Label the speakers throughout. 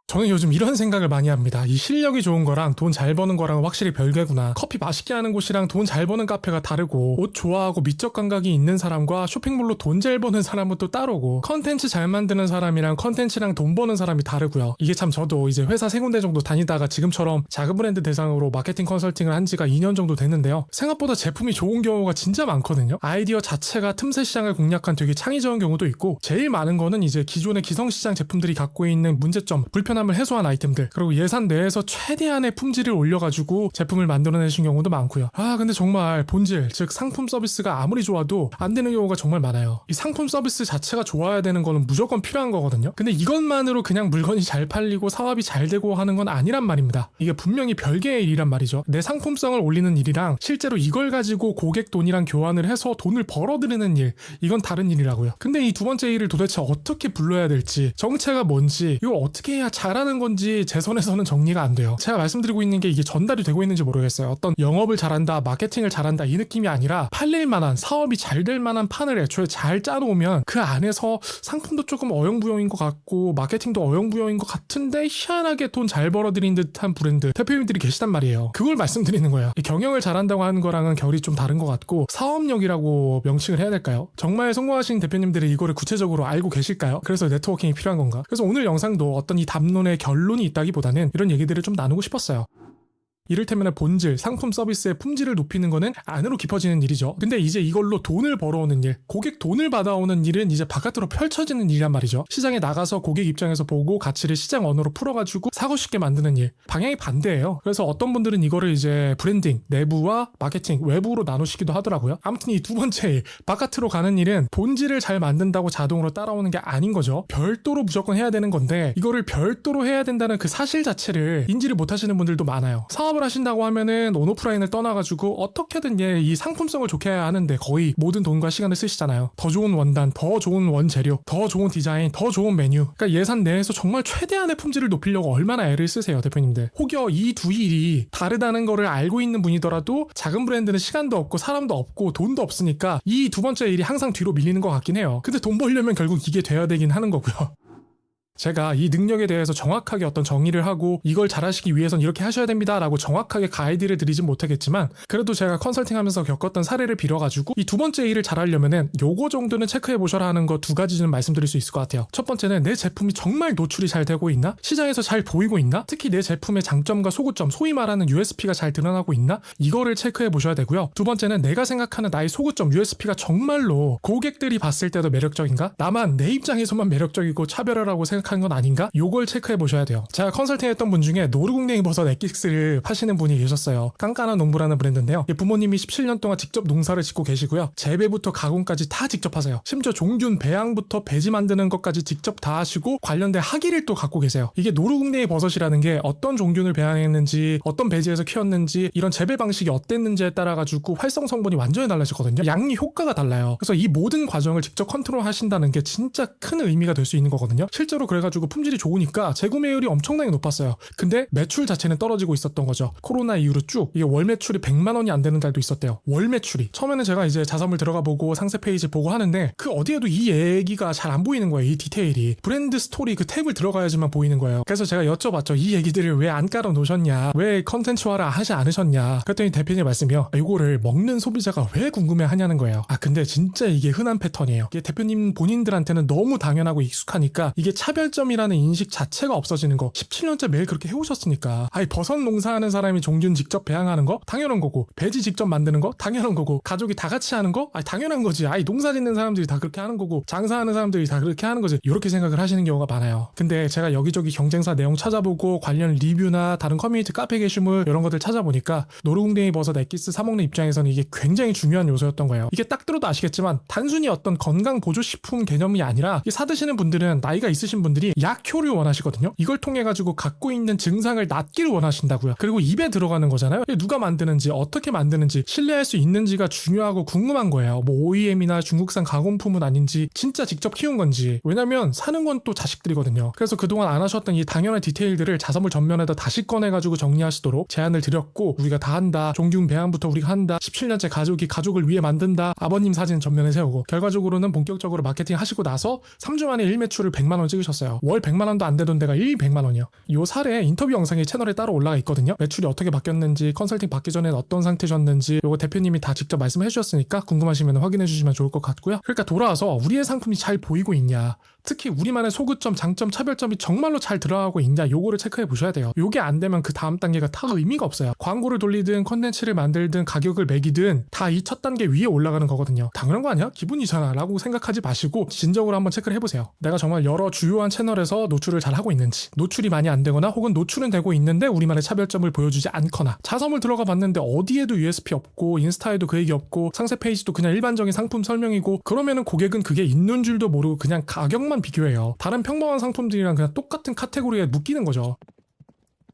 Speaker 1: 저는 요즘 이런 생각을 많이 합니다. 이 실력이 좋은 거랑 돈 잘 버는 거랑 확실히 별개구나. 커피 맛있게 하는 곳이랑 돈 잘 버는 카페가 다르고, 옷 좋아하고 미적 감각이 있는 사람과 쇼핑몰로 돈 잘 버는 사람은 또 따로고, 컨텐츠 잘 만드는 사람이랑 컨텐츠랑 돈 버는 사람이 다르고요. 이게 참 저도 이제 회사 3군데 정도 다니다가 지금처럼 작은 브랜드 대상으로 마케팅 컨설팅을 한 지가 2년 정도 됐는데요. 생각보다 제품이 좋은 경우가 진짜 많거든요. 아이디어 자체가 틈새 시장을 공략한 되게 창의적인 경우도 있고, 제일 많은 거는 이제 기존의 기성시장 제품들이 갖고 있는 문제점, 불편함을 해소한 아이템들, 그리고 예산 내에서 최대한의 품질을 올려가지고 제품을 만들어내신 경우도 많고요. 근데 정말 본질, 즉 상품 서비스가 아무리 좋아도 안 되는 경우가 정말 많아요. 이 상품 서비스 자체가 좋아야 되는 거는 무조건 필요한 거거든요. 근데 이것만으로 그냥 물건이 잘 팔리고 사업이 잘 되고 하는 건 아니란 말입니다. 이게 분명히 별개의 일이란 말이죠. 내 상품성을 올리는 일이랑 실제로 이걸 가지고 고객 돈이랑 교환을 해서 돈을 벌어들이는 일, 이건 다른 일이라고요. 근데 이 두 번째 일을 도대체 어떻게 불러야 될지, 정체가 뭔지, 이걸 어떻게 해야 잘하는 건지 제 손에서는 정리가 안 돼요. 제가 말씀드리고 있는 게 이게 전달이 되고 있는지 모르겠어요. 어떤 영업을 잘한다, 마케팅을 잘한다 이 느낌이 아니라 팔릴 만한, 사업이 잘 될 만한 판을 애초에 잘 짜놓으면 그 안에서 상품도 조금 어영부영인 것 같고 마케팅도 어영부영인 것 같은데 희한하게 돈 잘 벌어들인 듯한 브랜드 대표님들이 계시단 말이에요. 그걸 말씀드리는 거예요. 이 경영을 잘한다고 하는 거랑은 결이 좀 다른 것 같고, 사업력이라고 명칭을 해야 될까요? 정말 성공하신 대표님들이 이거를 구체적으로 알고 계실까요? 그래서 네트워킹이 필요한 건가? 그래서 오늘 영상도 어떤 이 담론의 결론이 있다기보다는 이런 얘기들을 좀 나누고 싶었어요. 이를테면 본질, 상품 서비스의 품질을 높이는 거는 안으로 깊어지는 일이죠. 근데 이제 이걸로 돈을 벌어오는 일, 고객 돈을 받아오는 일은 이제 바깥으로 펼쳐지는 일이란 말이죠. 시장에 나가서 고객 입장에서 보고 가치를 시장 언어로 풀어가지고 사고 싶게 만드는 일. 방향이 반대예요. 그래서 어떤 분들은 이거를 이제 브랜딩, 내부와 마케팅, 외부로 나누시기도 하더라고요. 아무튼 이 두 번째 일, 바깥으로 가는 일은 본질을 잘 만든다고 자동으로 따라오는 게 아닌 거죠. 별도로 무조건 해야 되는 건데, 이거를 별도로 해야 된다는 그 사실 자체를 인지를 못 하시는 분들도 많아요. 사업을 하신다고 하면은 온오프라인을 떠나가지고 어떻게든 이 상품성을 좋게 해야 하는데 거의 모든 돈과 시간을 쓰시잖아요. 더 좋은 원단, 더 좋은 원재료, 더 좋은 디자인, 더 좋은 메뉴. 그러니까 예산 내에서 정말 최대한의 품질을 높이려고 얼마나 애를 쓰세요, 대표님들. 혹여 이 두 일이 다르다는 거를 알고 있는 분이더라도 작은 브랜드는 시간도 없고 사람도 없고 돈도 없으니까 이 두 번째 일이 항상 뒤로 밀리는 것 같긴 해요. 근데 돈 벌려면 결국 이게 돼야 되긴 하는 거고요. 제가 이 능력에 대해서 정확하게 어떤 정의를 하고 이걸 잘하시기 위해선 이렇게 하셔야 됩니다 라고 정확하게 가이드를 드리진 못하겠지만, 그래도 제가 컨설팅하면서 겪었던 사례를 빌어가지고 이 두 번째 일을 잘하려면은 요거 정도는 체크해보셔라 하는 거 두 가지는 말씀드릴 수 있을 것 같아요. 첫 번째는 내 제품이 정말 노출이 잘 되고 있나? 시장에서 잘 보이고 있나? 특히 내 제품의 장점과 소구점, 소위 말하는 USP가 잘 드러나고 있나? 이거를 체크해보셔야 되고요. 두 번째는 내가 생각하는 나의 소구점, USP가 정말로 고객들이 봤을 때도 매력적인가? 나만 내 입장에서만 매력적이고 차별화라고 생각하는 건 아닌가? 요걸 체크해 보셔야 돼요. 제가 컨설팅했던 분 중에 노루궁뎅이 버섯 엑기스를 파시는 분이 계셨어요. 깐깐한 농부라는 브랜드인데요. 부모님이 17년 동안 직접 농사를 짓고 계시고요. 재배부터 가공까지 다 직접 하세요. 심지어 종균 배양부터 배지 만드는 것까지 직접 다 하시고 관련된 학위를 또 갖고 계세요. 이게 노루궁뎅이 버섯이라는 게 어떤 종균을 배양했는지, 어떤 배지에서 키웠는지, 이런 재배 방식이 어땠는지에 따라 가지고 활성 성분이 완전히 달라지거든요. 양리 효과가 달라요. 그래서 이 모든 과정을 직접 컨트롤 하신다는 게 진짜 큰 의미가 될 수 있는 거거든요. 실제로 그래가지고 품질이 좋으니까 재구매율이 엄청나게 높았어요. 근데 매출 자체는 떨어지고 있었던 거죠. 코로나 이후로 쭉 이게 월 매출이 100만 원이 안 되는 달도 있었대요. 월 매출이. 처음에는 제가 이제 자사물 들어가 보고 상세 페이지 보고 하는데 그 어디에도 이 얘기가 잘 안 보이는 거예요. 이 디테일이. 브랜드 스토리 그 탭을 들어가야지만 보이는 거예요. 그래서 제가 여쭤봤죠. 이 얘기들을 왜 안 깔아 놓으셨냐? 왜 컨텐츠화를 하지 않으셨냐? 그랬더니 대표님 말씀이요. 이거를 먹는 소비자가 왜 궁금해 하냐는 거예요. 근데 진짜 이게 흔한 패턴이에요. 이게 대표님 본인들한테는 너무 당연하고 익숙하니까 이게 차별점이라는 인식 자체가 없어지는 거. 17년째 매일 그렇게 해오셨으니까. 버섯 농사하는 사람이 종균 직접 배양하는 거? 당연한 거고. 배지 직접 만드는 거? 당연한 거고. 가족이 다 같이 하는 거? 당연한 거지. 농사 짓는 사람들이 다 그렇게 하는 거고. 장사하는 사람들이 다 그렇게 하는 거지. 이렇게 생각을 하시는 경우가 많아요. 근데 제가 여기저기 경쟁사 내용 찾아보고 관련 리뷰나 다른 커뮤니티 카페 게시물 이런 것들 찾아보니까 노루궁뎅이 버섯 엑기스 사먹는 입장에서는 이게 굉장히 중요한 요소였던 거예요. 이게 딱 들어도 아시겠지만 단순히 어떤 건강 보조식품 개념이 아니라 사드시는 분들은 나이가 있으신 분들이 약효를 원하시거든요. 이걸 통해 가지고 갖고 있는 증상을 낫기를 원하신다고요. 그리고 입에 들어가는 거잖아요. 누가 만드는지, 어떻게 만드는지, 신뢰할 수 있는지가 중요하고 궁금한 거예요. OEM이나 중국산 가공품은 아닌지, 진짜 직접 키운 건지. 왜냐면 사는 건 또 자식들이거든요. 그래서 그동안 안 하셨던 이 당연한 디테일들을 자사물 전면에다 다시 꺼내가지고 정리하시도록 제안을 드렸고, 우리가 다 한다. 종균 배양부터 우리가 한다. 17년째 가족이 가족을 위해 만든다. 아버님 사진 전면에 세우고, 결과적으로는 본격적으로 마케팅 하시고 나서 3주 만에 1매출을 100만 원 찍으셨어요. 팔았어요. 월 100만원도 안 되던 데가 100만원이요. 요 사례 인터뷰 영상이 채널에 따로 올라가 있거든요. 매출이 어떻게 바뀌었는지, 컨설팅 받기 전엔 어떤 상태셨는지 요거 대표님이 다 직접 말씀해 주셨으니까 궁금하시면 확인해 주시면 좋을 것 같고요. 그러니까 돌아와서 우리의 상품이 잘 보이고 있냐, 특히 우리만의 소구점, 장점, 차별점이 정말로 잘 들어가고 있냐, 요거를 체크해 보셔야 돼요. 요게 안 되면 그 다음 단계가 다 의미가 없어요. 광고를 돌리든 컨텐츠를 만들든 가격을 매기든 다 이 첫 단계 위에 올라가는 거거든요. 당연한 거 아니야? 기분이잖아 라고 생각하지 마시고 진정으로 한번 체크를 해보세요. 내가 정말 여러 주요한 채널에서 노출을 잘 하고 있는지, 노출이 많이 안 되거나 혹은 노출은 되고 있는데 우리만의 차별점을 보여주지 않거나, 자사몰 들어가 봤는데 어디에도 USP 없고 인스타에도 그 얘기 없고 상세 페이지도 그냥 일반적인 상품 설명이고, 그러면은 고객은 그게 있는 줄도 모르고 그냥 가격만 비교해요. 다른 평범한 상품들이랑 그냥 똑같은 카테고리에 묶이는 거죠.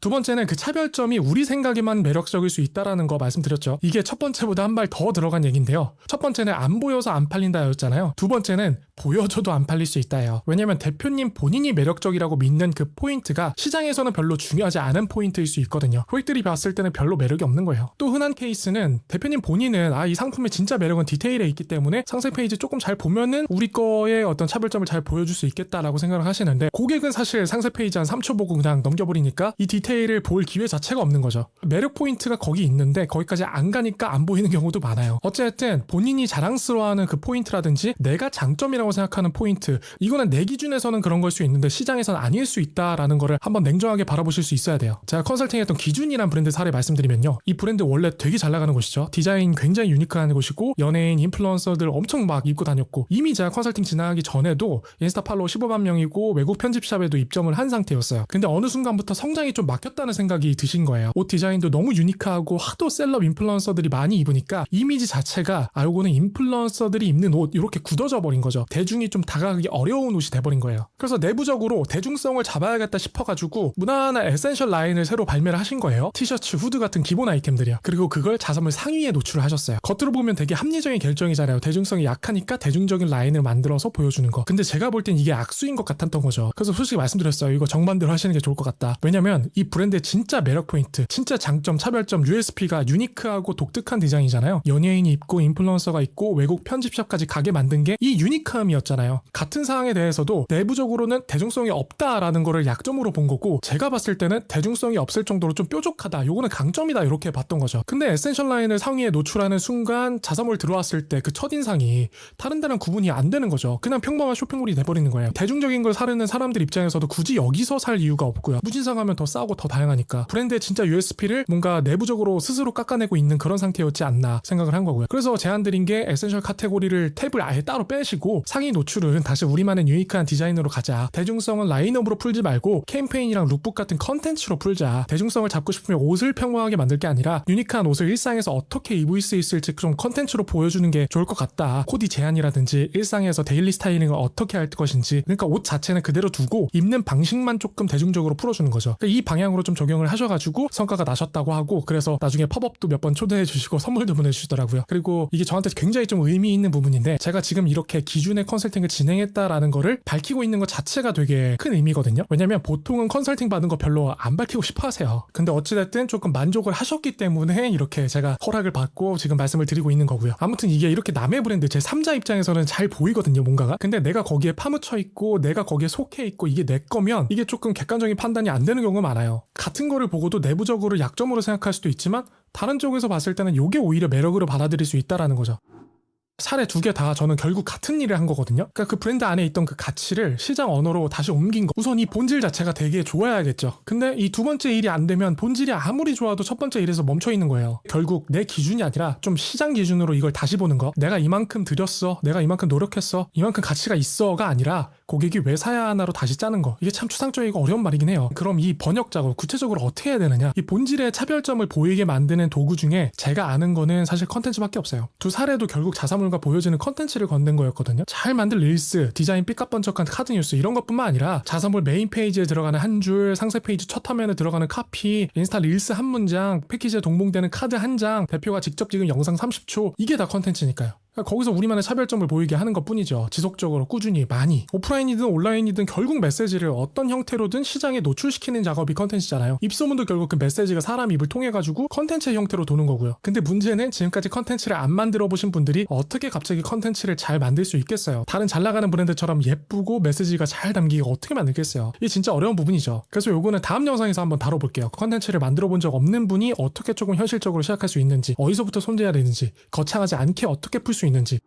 Speaker 1: 두 번째는 그 차별점이 우리 생각에만 매력적일 수 있다라는 거 말씀드렸죠. 이게 첫 번째보다 한 발 더 들어간 얘기인데요. 첫 번째는 안 보여서 안 팔린다였잖아요. 두 번째는 보여줘도 안 팔릴 수 있다예요. 왜냐면 대표님 본인이 매력적이라고 믿는 그 포인트가 시장에서는 별로 중요하지 않은 포인트일 수 있거든요. 고객들이 봤을 때는 별로 매력이 없는 거예요. 또 흔한 케이스는 대표님 본인은 이 상품의 진짜 매력은 디테일에 있기 때문에 상세 페이지 조금 잘 보면은 우리 거의 어떤 차별점을 잘 보여줄 수 있겠다라고 생각을 하시는데, 고객은 사실 상세 페이지 한 3초 보고 그냥 넘겨버리니까 이 디테일을 볼 기회 자체가 없는 거죠. 매력 포인트가 거기 있는데 거기까지 안 가니까 안 보이는 경우도 많아요. 어쨌든 본인이 자랑스러워하는 그 포인트라든지 내가 장점이라고 생각하는 포인트, 이거는 내 기준에서는 그런 걸 수 있는데 시장에서는 아닐 수 있다라는 거를 한번 냉정하게 바라보실 수 있어야 돼요. 제가 컨설팅했던 기준이란 브랜드 사례 말씀드리면요, 이 브랜드 원래 되게 잘 나가는 곳이죠. 디자인 굉장히 유니크한 곳이고 연예인, 인플루언서들 엄청 막 입고 다녔고, 이미 제가 컨설팅 지나가기 전에도 인스타 팔로워 15만 명이고 외국 편집샵에도 입점을 한 상태였어요. 근데 어느 순간부터 성장이 좀 막혔다는 생각이 드신 거예요. 옷 디자인도 너무 유니크하고 하도 셀럽 인플루언서들이 많이 입으니까 이미지 자체가 요거는 인플루언서들이 입는 옷 이렇게 굳어져 버린 거죠. 대중이 좀 다가가기 어려운 옷이 돼버린 거예요. 그래서 내부적으로 대중성을 잡아야겠다 싶어가지고 무난한 에센셜 라인을 새로 발매를 하신 거예요. 티셔츠, 후드 같은 기본 아이템들이요. 그리고 그걸 자사몰 상위에 노출을 하셨어요. 겉으로 보면 되게 합리적인 결정이잖아요. 대중성이 약하니까 대중적인 라인을 만들어서 보여주는 거. 근데 제가 볼 땐 이게 악수인 것 같았던 거죠. 그래서 솔직히 말씀드렸어요. 이거 정반대로 하시는 게 좋을 것 같다. 왜냐면 이 브랜드의 진짜 매력 포인트, 진짜 장점, 차별점, USP가 유니크하고 독특한 디자인이잖아요. 연예인이 입고 인플루언서가 있고 외국 편집샵까지 가게 만든 게 이 유니크함이었잖아요. 같은 사항에 대해서도 내부적으로는 대중성이 없다라는 거를 약점으로 본 거고, 제가 봤을 때는 대중성이 없을 정도로 좀 뾰족하다, 요거는 강점이다, 이렇게 봤던 거죠. 근데 에센셜 라인을 상위에 노출하는 순간 자사몰 들어왔을 때 그 첫인상이 다른 데랑 구분이 안 되는 거죠. 그냥 평범한 쇼핑몰이 돼버리는 거예요. 대중적인 걸 사려는 사람들 입장에서도 굳이 여기서 살 이유가 없고요. 무진상 하면 더 싸고 더 다양하니까 브랜드의 진짜 USP를 뭔가 내부적으로 스스로 깎아내고 있는 그런 상태였지 않나 생각을 한 거고요. 그래서 제안드린 게 에센셜 카테고리를 탭을 아예 따로 빼시고 상위 노출은 다시 우리만의 유니크한 디자인으로 가자. 대중성은 라인업으로 풀지 말고 캠페인이랑 룩북 같은 컨텐츠로 풀자. 대중성을 잡고 싶으면 옷을 평범하게 만들 게 아니라 유니크한 옷을 일상에서 어떻게 입을 수 있을지 좀 컨텐츠로 보여주는 게 좋을 것 같다. 코디 제안이라든지 일상에서 데일리 스타일링을 어떻게 할 것인지, 그러니까 옷 자체는 그대로 두고 입는 방식만 조금 대중적으로 풀어주는 거죠. 그러니까 이 방향으로 좀 적용을 하셔가지고 성과가 나셨다고 하고, 그래서 나중에 팝업도 몇 번 초대해 주시고 선물도 보내주시더라고요. 그리고 이게 저한테 굉장히 좀 의미 있는 부분인데, 제가 지금 이렇게 기준의 컨설팅을 진행했다라는 거를 밝히고 있는 것 자체가 되게 큰 의미거든요. 왜냐면 보통은 컨설팅 받은 거 별로 안 밝히고 싶어 하세요. 근데 어찌됐든 조금 만족을 하셨기 때문에 이렇게 제가 허락을 받고 지금 말씀을 드리고 있는 거고요. 아무튼 이게 이렇게 남의 브랜드, 제 3자 입장에서는 잘 보이거든요, 뭔가가. 근데 내가 거기에 파묻혀 있고 내가 거기에 속해 있고 이게 내 거면 이게 조금 객관적인 판단이 안 되는 경우가 많아요. 같은 거를 보고도 내부적으로 약점으로 생각할 수도 있지만 다른 쪽에서 봤을 때는 이게 오히려 매력으로 받아들일 수 있다라는 거죠. 사례 두 개 다 저는 결국 같은 일을 한 거거든요. 그러니까 그 브랜드 안에 있던 그 가치를 시장 언어로 다시 옮긴 거. 우선 이 본질 자체가 되게 좋아야겠죠. 근데 이 두 번째 일이 안 되면 본질이 아무리 좋아도 첫 번째 일에서 멈춰 있는 거예요. 결국 내 기준이 아니라 좀 시장 기준으로 이걸 다시 보는 거. 내가 이만큼 들였어, 내가 이만큼 노력했어, 이만큼 가치가 있어가 아니라 고객이 왜 사야 하나로 다시 짜는 거. 이게 참 추상적이고 어려운 말이긴 해요. 그럼 이 번역 작업 구체적으로 어떻게 해야 되느냐. 이 본질의 차별점을 보이게 만드는 도구 중에 제가 아는 거는 사실 컨텐츠밖에 없어요. 두 사례도 결국 자사몰 보여지는 컨텐츠를 건넨 거였거든요. 잘 만든 릴스, 디자인 삐까번쩍한 카드 뉴스 이런 것뿐만 아니라 자사몰 메인 페이지에 들어가는 한 줄, 상세 페이지 첫 화면에 들어가는 카피, 인스타 릴스 한 문장, 패키지에 동봉되는 카드 한 장, 대표가 직접 찍은 영상 30초, 이게 다 컨텐츠니까요. 거기서 우리만의 차별점을 보이게 하는 것 뿐이죠. 지속적으로 꾸준히 많이 오프라인이든 온라인이든 결국 메시지를 어떤 형태로든 시장에 노출시키는 작업이 컨텐츠잖아요. 입소문도 결국 그 메시지가 사람 입을 통해 가지고 컨텐츠의 형태로 도는 거고요. 근데 문제는 지금까지 컨텐츠를 안 만들어 보신 분들이 어떻게 갑자기 컨텐츠를 잘 만들 수 있겠어요. 다른 잘 나가는 브랜드처럼 예쁘고 메시지가 잘 담기게 어떻게 만들겠어요. 이게 진짜 어려운 부분이죠. 그래서 요거는 다음 영상에서 한번 다뤄볼게요. 컨텐츠를 만들어 본 적 없는 분이 어떻게 조금 현실적으로 시작할 수 있는지, 어디서부터 손대야 되는지, 거창하지 않게 어떻게 풀 수 있는지.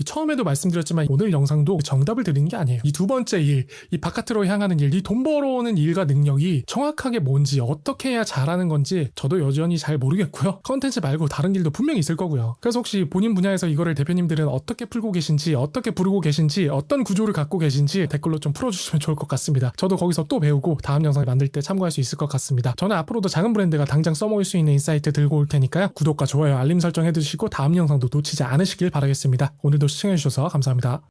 Speaker 1: 처음에도 말씀드렸지만 오늘 영상도 정답을 드리는 게 아니에요. 이 두 번째 일, 이 바깥으로 향하는 일, 이 돈 벌어오는 일과 능력이 정확하게 뭔지, 어떻게 해야 잘하는 건지 저도 여전히 잘 모르겠고요. 컨텐츠 말고 다른 일도 분명히 있을 거고요. 그래서 혹시 본인 분야에서 이거를 대표님들은 어떻게 풀고 계신지, 어떻게 부르고 계신지, 어떤 구조를 갖고 계신지 댓글로 좀 풀어주시면 좋을 것 같습니다. 저도 거기서 또 배우고 다음 영상을 만들 때 참고할 수 있을 것 같습니다. 저는 앞으로도 작은 브랜드가 당장 써먹을 수 있는 인사이트 들고 올 테니까요. 구독과 좋아요, 알림 설정 해두시고 다음 영상도 놓치지 않으시길 바라겠습니다. 오늘도 시청해주셔서 감사합니다.